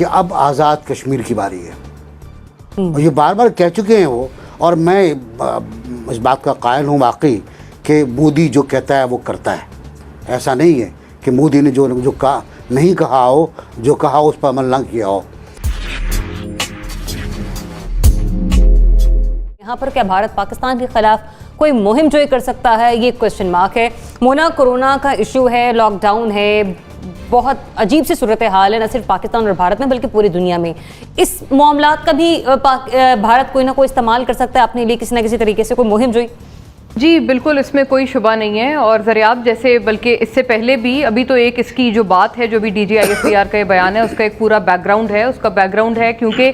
कि अब आज़ाद कश्मीर की बारी है। और ये बार बार कह चुके हैं वो, और मैं इस बात का कायल हूँ वाकई कि मोदी जो कहता है वो करता है। ऐसा नहीं है कि मोदी ने जो कहा नहीं कहा हो, जो कहा हो उस पर अमल ना किया हो। यहाँ पर क्या भारत पाकिस्तान के खिलाफ कोई मुहिम जो कर सकता है, ये क्वेश्चन मार्क है। मोना, कोरोना का इशू है, लॉकडाउन है, बहुत अजीब सी सूरत हाल है, न सिर्फ पाकिस्तान और भारत में बल्कि पूरी दुनिया में। इस मामला का भी भारत कोई ना कोई इस्तेमाल कर सकता है अपने लिए किसी न किसी तरीके से, कोई मुहिम जो जी बिल्कुल, इसमें कोई शुबा नहीं है। और ज़रियाब जैसे, बल्कि इससे पहले भी, अभी तो एक इसकी जो बात है, जो भी DGISPR का बयान है, उसका एक पूरा बैकग्राउंड है। उसका बैकग्राउंड है क्योंकि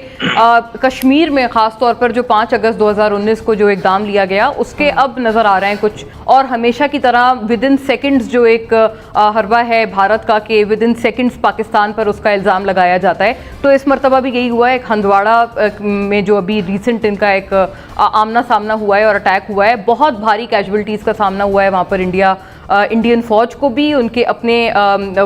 कश्मीर में ख़ास तौर पर जो 5 अगस्त 2019 को जो इक़दाम लिया गया, उसके अब नज़र आ रहे हैं कुछ, और हमेशा की तरह विद इन सेकेंड्स जो एक हरबा है भारत का कि विद इन सेकेंड्स पाकिस्तान पर उसका इल्ज़ाम लगाया जाता है। तो इस मरतबा भी यही हुआ है। एक हंदवाड़ा में जो अभी रिसेंट इनका एक आमना सामना हुआ है और अटैक हुआ है, बहुत भारी कैजुअल्टीज़ का सामना हुआ है वहाँ पर। इंडियन फ़ौज को भी, उनके अपने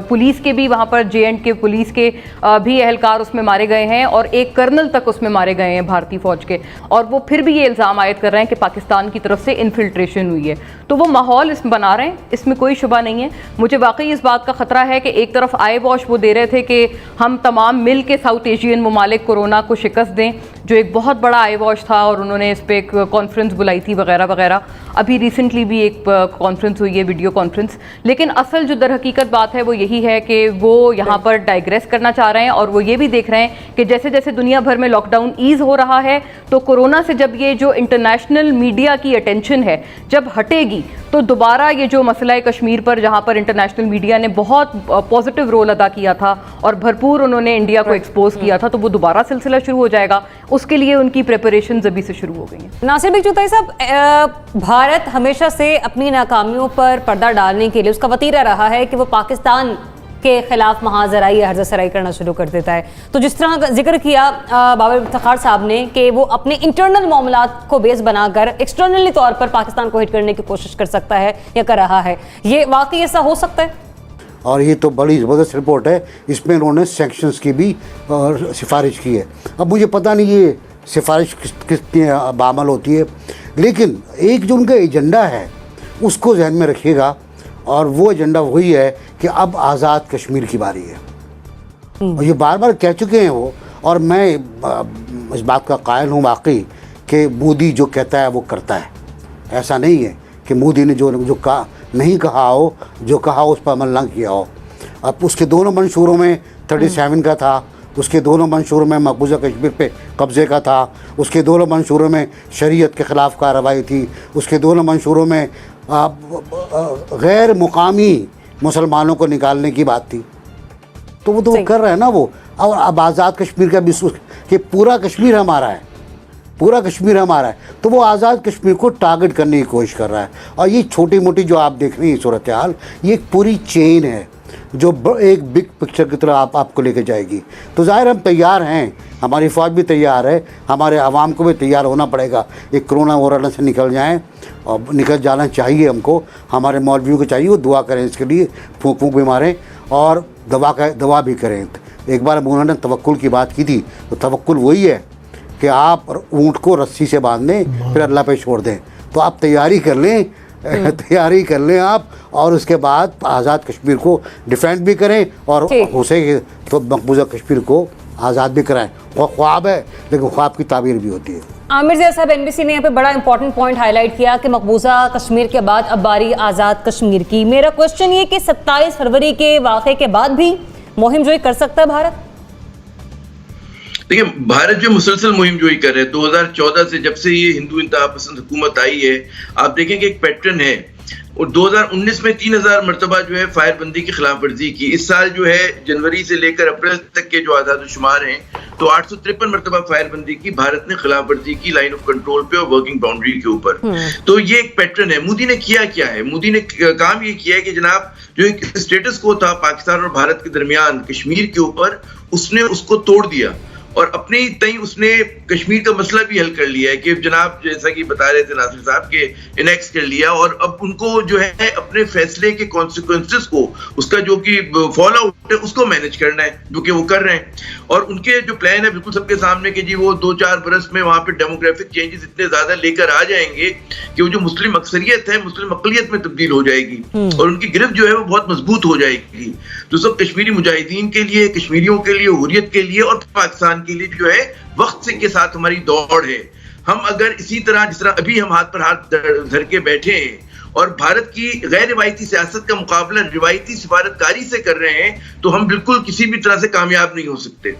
पुलिस के भी, वहाँ पर JNK पुलिस के भी एहलकार उसमें मारे गए हैं, और एक कर्नल तक उसमें मारे गए हैं भारतीय फ़ौज के। और वो फिर भी ये इल्ज़ाम आयद कर रहे हैं कि पाकिस्तान की तरफ से इन्फिल्ट्रेशन हुई है। तो वो माहौल इसमें बना रहे हैं, इसमें कोई शुबा नहीं है। मुझे वाकई इस बात का ख़तरा है कि एक तरफ आई वॉश वो दे रहे थे कि हम तमाम मिल के साउथ एशियन ममालिक कोरोना को शिकस्त दें, जो एक बहुत बड़ा आई वॉश था, और उन्होंने इस पर एक कॉन्फ्रेंस बुलाई थी वगैरह वगैरह। अभी रिसेंटली भी एक कॉन्फ्रेंस हुई है, वीडियो कॉन्फ्रेंस। लेकिन असल जो दर हकीकत बात है वो यही है कि वो यहाँ पर डाइग्रेस करना चाह रहे हैं, और वो ये भी देख रहे हैं कि जैसे जैसे दुनिया भर में लॉकडाउन ईज़ हो रहा है, तो कोरोना से जब ये जो इंटरनेशनल मीडिया की अटेंशन है जब हटेगी, तो दोबारा ये जो मसला है कश्मीर पर, जहाँ पर इंटरनेशनल मीडिया ने बहुत पॉजिटिव रोल अदा किया था और भरपूर उन्होंने इंडिया को एक्सपोज किया था, तो वो दोबारा सिलसिला शुरू हो जाएगा। उसके लिए उनकी प्रिपरेशन अभी से शुरू हो गई हैं। नासिर भाई चौधरी साहब, भारत हमेशा से अपनी नाकामियों पर पर्दा डालने के लिए उसका वतीरा रहा है कि वो पाकिस्तान के खिलाफ महाजराई हर्जा-सराई करना शुरू कर देता है। तो जिस तरह का जिक्र किया बाबर इफ्तिखार साहब ने कि वो अपने इंटरनल मामलात को बेस बनाकर एक्सटर्नली तौर पर पाकिस्तान को हिट करने की कोशिश कर सकता है या कर रहा है, ये वाकई ऐसा हो सकता है? और ये तो बड़ी ज़बरदस्त रिपोर्ट है। इसमें उन्होंने सैंक्शंस की भी सिफारिश की है। अब मुझे पता नहीं ये सिफारिश कितनी बामल होती है, लेकिन एक जो उनका एजेंडा है उसको जहन में रखिएगा, और वो एजेंडा वही है कि अब आज़ाद कश्मीर की बारी है। और ये बार बार कह चुके हैं वो, और मैं इस बात का कायल हूँ वाकई कि मोदी जो कहता है वो करता है। ऐसा नहीं है कि मोदी ने जो कहा नहीं कहा हो, जो कहा हो उस पर अमल ना किया हो। अब उसके दोनों मंशूरों में 37 का था, उसके दोनों मंशूरों में मकबूजा कश्मीर पे कब्ज़े का था, उसके दोनों मंशूरों में शरीयत के ख़िलाफ़ कार्रवाई थी, उसके दोनों मंशूरों में गैर मुकामी मुसलमानों को निकालने की बात थी। तो वो कर रहे हैं ना वो। और अब आज़ाद कश्मीर का भी कि पूरा कश्मीर हमारा है, पूरा कश्मीर हमारा है, तो वो आज़ाद कश्मीर को टारगेट करने की कोशिश कर रहा है। और ये छोटी मोटी जो आप देख रही हैं सूरत हाल, ये एक पूरी चेन है जो एक बिग पिक्चर की तरह आपको लेके जाएगी। तो ज़ाहिर हम तैयार हैं, हमारी फ़ौज भी तैयार है, हमारे आवाम को भी तैयार होना पड़ेगा। एक कोरोना वोरोना से निकल जाएं, और निकल जाना चाहिए हमको, हमारे मौलवियों को चाहिए वो दुआ करें इसके लिए, फूंक फूंक भी मारें और दवा भी करें। एक बार उन्होंने तवक्कुल की बात की थी, तो तवक्कुल वही है कि आप ऊँट को रस्सी से बांध दें फिर अल्लाह पे छोड़ दें। तो आप तैयारी कर लें आप, और उसके बाद आज़ाद कश्मीर को डिफेंड भी करें, और हो सके तो मकबूजा कश्मीर को आज़ाद भी कराएं। वो ख्वाब है, लेकिन ख्वाब की ताबीर भी होती है। आमिर ज़िया साहब, NBC ने यहाँ पे बड़ा इंपॉर्टेंट पॉइंट हाईलाइट किया कि मकबूजा कश्मीर के बाद अब बारी आज़ाद कश्मीर की। मेरा क्वेश्चन ये कि 27 फरवरी के वाक़े के बाद भी मुहिम जोई कर सकता है भारत? देखिए, भारत जो मुसलसल मुहिम जोई कर रहे हैं 2014 से, जब से ये हिंदू इंतहा पसंद हुकूमत आई है, आप देखेंगे एक पैटर्न है। और 2019 में 3000 मरतबा जो है फायरबंदी की खिलाफ वर्जी की। इस साल जो है जनवरी से लेकर अप्रैल तक के जो आज़ाद शुमार हैं, तो 853 मरतबा फायरबंदी की भारत ने खिलाफ वर्जी की लाइन ऑफ कंट्रोल पे और वर्किंग बाउंड्री के ऊपर। तो ये एक पैटर्न है। मोदी ने किया क्या है? मोदी ने काम ये किया है कि जनाब जो एक स्टेटस को था पाकिस्तान और भारत के दरमियान कश्मीर के ऊपर, उसने उसको तोड़ दिया। और अपने तय उसने कश्मीर का मसला भी हल कर लिया है कि जनाब जैसा कि बता रहे थे नासिर साहब के इनेक्स कर लिया, और अब उनको जो है अपने फैसले के कॉन्सिक्वेंसेस को, उसका जो कि फॉल आउट है उसको मैनेज करना है, जो कि वो कर रहे हैं। और उनके जो प्लान है बिल्कुल सबके सामने कि जी वो 2-4 बरस में वहां पे डेमोग्राफिक चेंजेस इतने ज्यादा लेकर आ जाएंगे कि वो जो मुस्लिम अक्सरियत है मुस्लिम अकलियत में तब्दील हो जाएगी और उनकी गिरफ्त जो है वो बहुत मजबूत हो जाएगी। तो सब कश्मीरी मुजाहिदीन के लिए, कश्मीरियों के लिए, हुर्रियत के लिए और पाकिस्तान के लिए जो है वक्त से के साथ हमारी दौड़ है। हम अगर इसी तरह जिस तरह अभी हम हाथ पर हाथ धर के बैठे हैं और भारत की गैर रिवायती सियासत का मुकाबला रिवायती सिफारतकारी से कर रहे हैं, तो हम बिल्कुल किसी भी तरह से कामयाब नहीं हो सकते।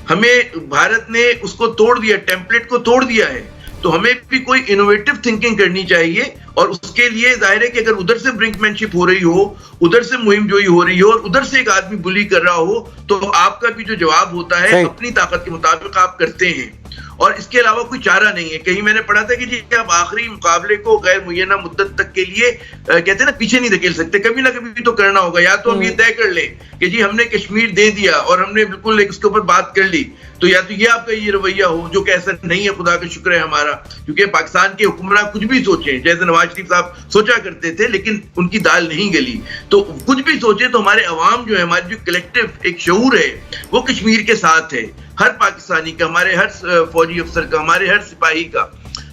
हमें भारत ने उसको तोड़ दिया, टेम्पलेट को तोड़ दिया है, तो हमें भी कोई इनोवेटिव थिंकिंग करनी चाहिए। और उसके लिए जाहिर है कि अगर उधर से ब्रिंकमैनशिप हो रही हो, उधर से मुहिम जोई हो रही हो और उधर से एक आदमी बुली कर रहा हो, तो आपका भी जो जवाब होता है अपनी ताकत के मुताबिक आप करते हैं और इसके अलावा कोई चारा नहीं है। कहीं मैंने पढ़ा था कि जी आप आखिरी मुकाबले को गैर मुय्यना मुद्दत तक के लिए कहते हैं ना पीछे नहीं धकेल सकते, कभी ना कभी तो करना होगा। या तो हम ये तय कर लें कि जी हमने कश्मीर दे दिया और हमने बिल्कुल उसके ऊपर बात कर ली, तो या तो ये आपका ये रवैया हो, जो कि ऐसा नहीं है, खुदा का शुक्र है हमारा, क्योंकि पाकिस्तान के हुक्मरान कुछ भी सोचे, जैसे नवाज शरीफ साहब सोचा करते थे लेकिन उनकी दाल नहीं गली, तो कुछ भी सोचे तो हमारे अवाम जो है, हमारी जो कलेक्टिव एक शऊर है वो कश्मीर के साथ है, हर पाकिस्तानी का, हमारे हर फौजी अफसर का, हमारे हर सिपाही का।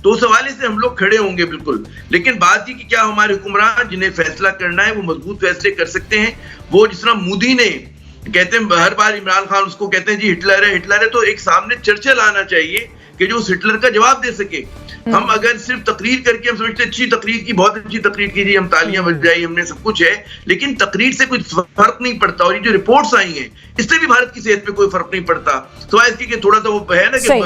तो उस हवाले से हम लोग खड़े होंगे बिल्कुल। लेकिन बात ये कि क्या हमारे हुक्मरान जिन्हें फैसला करना है वो मजबूत फैसले कर सकते हैं। वो जिस तरह मोदी ने कहते हैं हर बार इमरान खान उसको कहते हैं जी हिटलर है, हिटलर है, तो एक सामने चर्चिल आना चाहिए कि जो उस हिटलर का जवाब दे सके। हम अगर सिर्फ तकरीर करके हम समझते अच्छी तकरीर की, बहुत अच्छी तकरीर की जी, हम तालियां बजाई, हमने सब कुछ है, लेकिन तकरीर से कोई फर्क नहीं पड़ता। और ये जो रिपोर्ट्स आई हैं इससे भी भारत की सेहत पे कोई फर्क नहीं पड़ता। तो इसकी कि थोड़ा सा वो है ना कि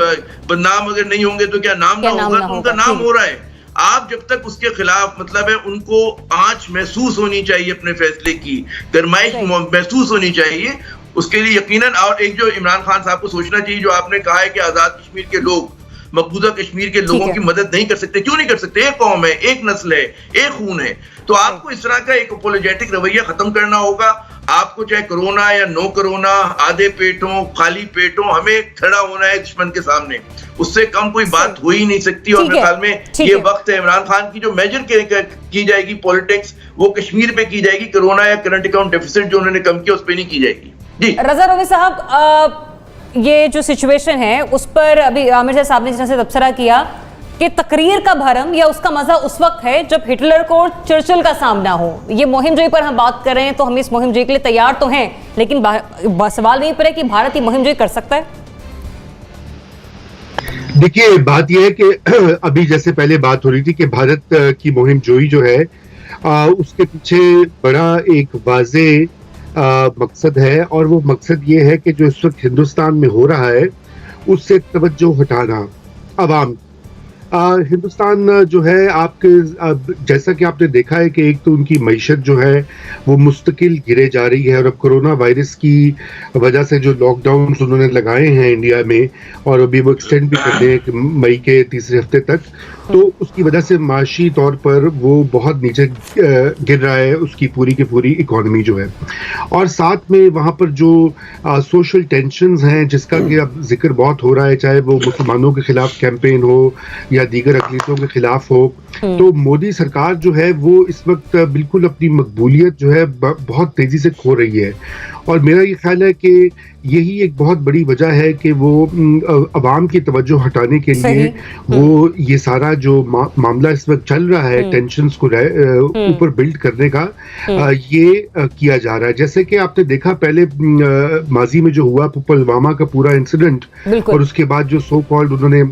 बदनाम अगर नहीं होंगे तो क्या नाम ना होगा, तो उनका नाम हो रहा है। आप जब तक उसके खिलाफ मतलब है उनको आंच महसूस होनी चाहिए, अपने फैसले की गरमाइश महसूस होनी चाहिए, उसके लिए यकीनन। और एक जो इमरान खान साहब को सोचना चाहिए, जो आपने कहा है कि आजाद कश्मीर के लोग मकबूजा कश्मीर के लोगों की मदद नहीं कर सकते, क्यों नहीं कर सकते? एक कौम है, एक नस्ल है, एक खून है। तो आपको इस तरह का एक अपोलोजेटिक रवैया खत्म करना होगा। आपको चाहे कोरोना या नो कोरोना, आधे पेट हो, खाली पेट हो, हमें खड़ा होना है दुश्मन के सामने। उससे कम कोई बात हो ही नहीं सकती। और मेरे ख्याल में ये वक्त है इमरान खान की जो मेजर की जाएगी पॉलिटिक्स, वो कश्मीर पे की जाएगी। कोरोना या करंट अकाउंट डेफिसिट जो उन्होंने कम किया उस पर नहीं की जाएगी। जी रजा रोमी साहब, ये जो सिचुएशन है उस पर अभी आमिर साहब ने जिस तबसरा किया कि तकरीर का भरम या उसका मजा उस वक्त है जब हिटलर को चर्चिल का सामना हो। ये मुहिम जोई पर हम बात कर रहे हैं, तो हम इस मुहिम जोई के लिए तैयार तो हैं, लेकिन सवाल नहीं पर है कि भारत ये मुहिम जोई कर सकता है। देखिए बात यह है कि अभी जैसे पहले बात हो रही थी कि भारत की मुहिम जोई जो है उसके पीछे बड़ा एक वाज़े मकसद है, और वो मकसद ये है कि जो इस वक्त हिंदुस्तान में हो रहा है उससे तवज्जो हटाना अवाम। हिंदुस्तान जो है आपके जैसा कि आपने देखा है कि एक तो उनकी मईशत जो है वो मुस्तकिल गिरे जा रही है, और अब कोरोना वायरस की वजह से जो लॉकडाउन उन्होंने लगाए हैं इंडिया में, और अभी वो एक्सटेंड भी कर रहे हैं मई के तीसरे हफ्ते तक, तो उसकी वजह से माशी तौर पर वो बहुत नीचे गिर रहा है उसकी पूरी की पूरी इकोनॉमी जो है। और साथ में वहाँ पर जो सोशल टेंशन्स हैं जिसका कि अब जिक्र बहुत हो रहा है, चाहे वो मुसलमानों के खिलाफ कैंपेन हो या दीगर अक़लियतों के खिलाफ हो, तो मोदी सरकार जो है वो इस वक्त बिल्कुल अपनी मकबूलियत जो है बहुत तेजी से खो रही है। और मेरा ये ख्याल है कि यही एक बहुत बड़ी वजह है कि वो अवाम की तवज्जो हटाने के लिए वो ये सारा जो मामला इस वक्त चल रहा है टेंशन्स को ऊपर बिल्ड करने का ये किया जा रहा है। जैसे कि आपने देखा पहले माजी में जो हुआ पुलवामा का पूरा इंसिडेंट, और उसके बाद जो सो कॉल्ड उन्होंने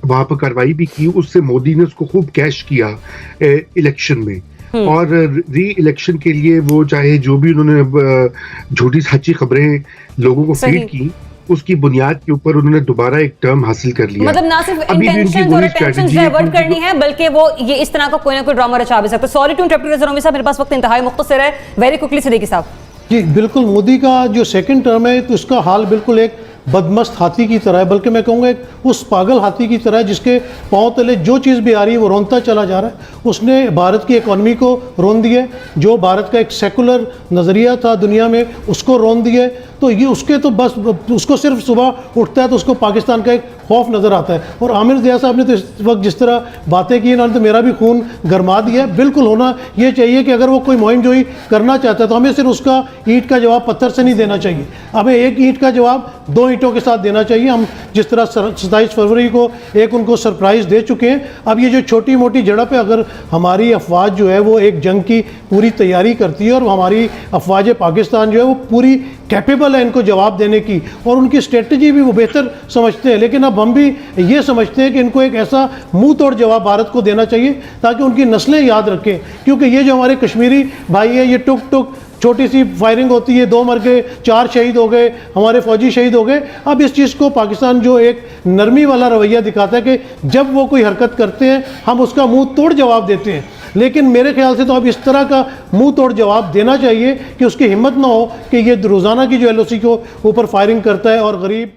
वहां पर कार्रवाई भी की, उससे मोदी ने उसको खूब कैश किया इलेक्शन में, और री इलेक्शन के लिए वो चाहे जो भी उन्होंने झूठी सच्ची खबरें लोगों को फीड की, उसकी बुनियाद के ऊपर उन्होंने दोबारा एक टर्म हासिल कर लिया। मतलब ना सिर्फ इंटेंशंस और अटेंशंस डाइवर्ट करनी है, बल्कि वो ये इस तरह का कोई ना कोई ड्रामा रचा भी सकता है। सॉरी टू इंटरप्ट रज़ा रोमी साहब, मेरे पास वक्त इंतहाई मुख्तसर है, वेरी क्विकली सिद्दीकी साहब। जी बिल्कुल, मोदी का जो सेकंड टर्म है तो उसका हाल बिल्कुल एक बदमस्त हाथी की तरह है, बल्कि मैं कहूँगा एक उस पागल हाथी की तरह है जिसके पाँव तले जो चीज़ भी आ रही है वो रोनता चला जा रहा है। उसने भारत की इकॉनमी को रोन दिया, जो भारत का एक सेकुलर नज़रिया था दुनिया में उसको रोन दिया। तो ये उसके तो बस उसको सिर्फ सुबह उठता है तो उसको पाकिस्तान का एक खौफ नज़र आता है। और आमिर ज़िया साहब ने तो इस वक्त जिस तरह बातें की इन्होंने तो मेरा भी खून गरमा दिया है। बिल्कुल होना ये चाहिए कि अगर वो कोई मुहिम जोई करना चाहता है तो हमें सिर्फ उसका ईंट का जवाब पत्थर से नहीं देना चाहिए, हमें एक ईंट का जवाब 2 ईंटों के साथ देना चाहिए। हम जिस तरह 27 फरवरी को एक उनको सरप्राइज़ दे चुके हैं, अब ये जो छोटी मोटी झड़प है, अगर हमारी अफवाज जो है वो एक जंग की पूरी तैयारी करती है और हमारी अफवाज पाकिस्तान जो है वो पूरी कैपेबल है इनको जवाब देने की और उनकी स्ट्रेटजी भी वो बेहतर समझते हैं, लेकिन अब हम भी ये समझते हैं कि इनको एक ऐसा मुंह तोड़ जवाब भारत को देना चाहिए ताकि उनकी नस्लें याद रखें। क्योंकि ये जो हमारे कश्मीरी भाई है, ये टुक टुक छोटी सी फायरिंग होती है, 2 मर गए, 4 शहीद हो गए, हमारे फौजी शहीद हो गए। अब इस चीज़ को पाकिस्तान जो एक नरमी वाला रवैया दिखाता है कि जब वो कोई हरकत करते हैं हम उसका मुंह तोड़ जवाब देते हैं, लेकिन मेरे ख्याल से तो अब इस तरह का मुंह तोड़ जवाब देना चाहिए कि उसकी हिम्मत ना हो कि ये रोज़ाना की जो LOC को ऊपर फायरिंग करता है और गरीब